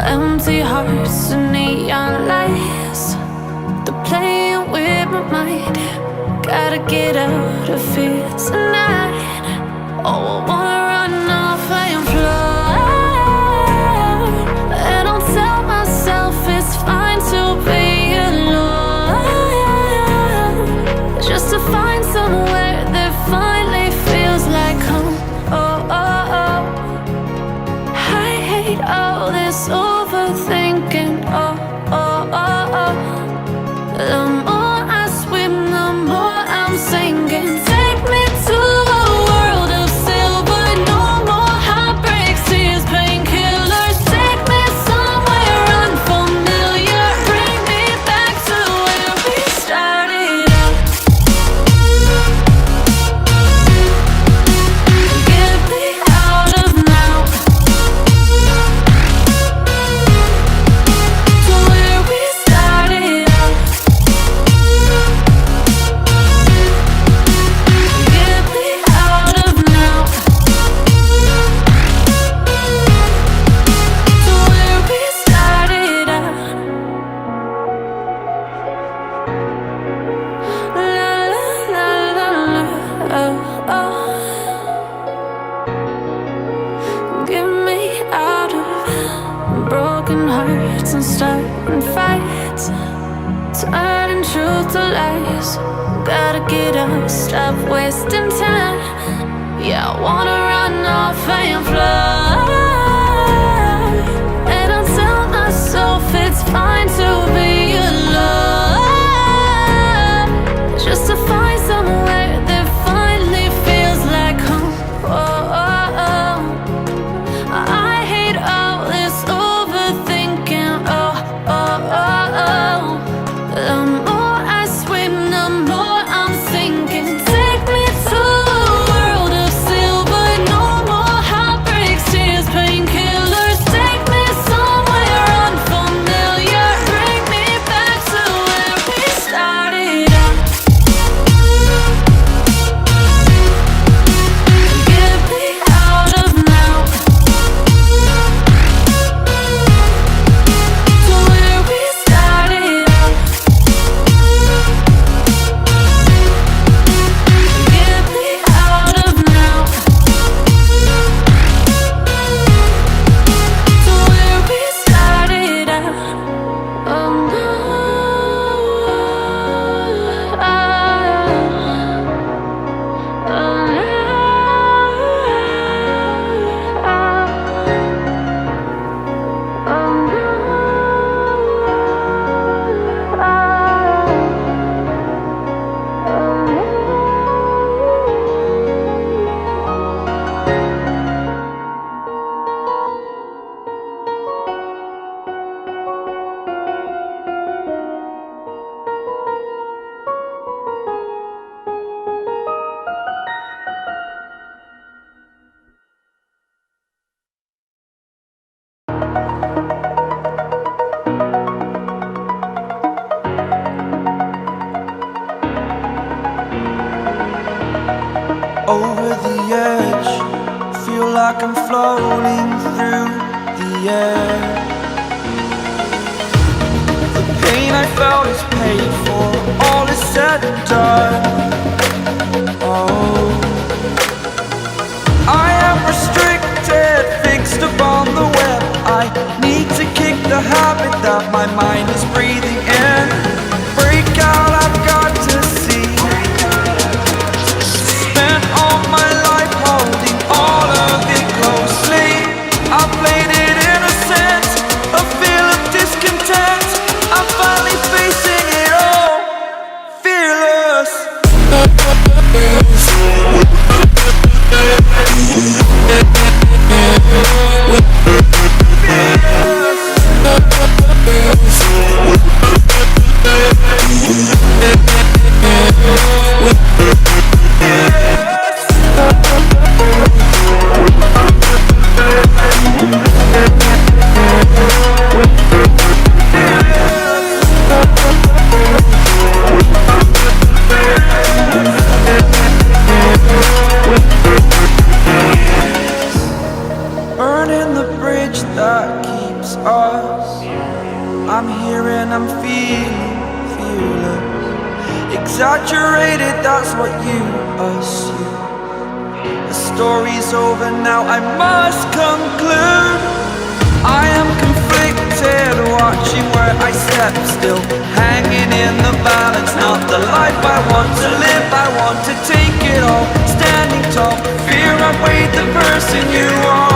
Empty hearts and neon lights, they're playing with my mind. Gotta get out of here tonight. Oh, I wanna run off and fly, and I'll tell myself it's fine to be alone, just to find somewhere that finally feels like home. Oh, oh, oh. I hate all this overthinking. Oh, oh, oh, oh. The more I swim, the more I'm sinking. Take me to a world of silver. No more heartbreaks, tears, painkillers. Take me somewhere unfamiliar. Bring me back to where we started out. Get me out of now, to where we started out. Get me out of now, to where we started out. La la la la la, oh, oh. Get me out of broken hearts and starting fights, turning truth to lies. Gotta get up, stop wasting time. Yeah, I wanna run off and fly, and I'll tell myself it's fine to be alone, just to find somewhere that finally feels like home. Oh, oh, oh. I hate all this overthinking. Oh, oh, oh, oh. The more I swim, the more I'm sinking. Take me to a world of silver. No more heartbreaks, tears, painkillers. Take me somewhere unfamiliar. Bring me back to where we started out. Get me out of now, to where we started out. Get me out of now, to where we started out. Oh no, oh Over the edge, feel like I'm floating through the air. The pain I felt is paid for, all is said and done. Oh, I am restricted, fixed upon the web. I need to kick the habit that my mind is breathing in. Break out, I've got to see. Spent all my life holding all of it closely. I played it innocent, a feel of discontent. I'm finally facing it all. exaggerated, that's what you assume. The story's over now, I must conclude. I am conflicted, watching where I step, still hanging in the balance. Not the life I want to live, I want to take it all. Standing tall, fear I've weighed the person you are.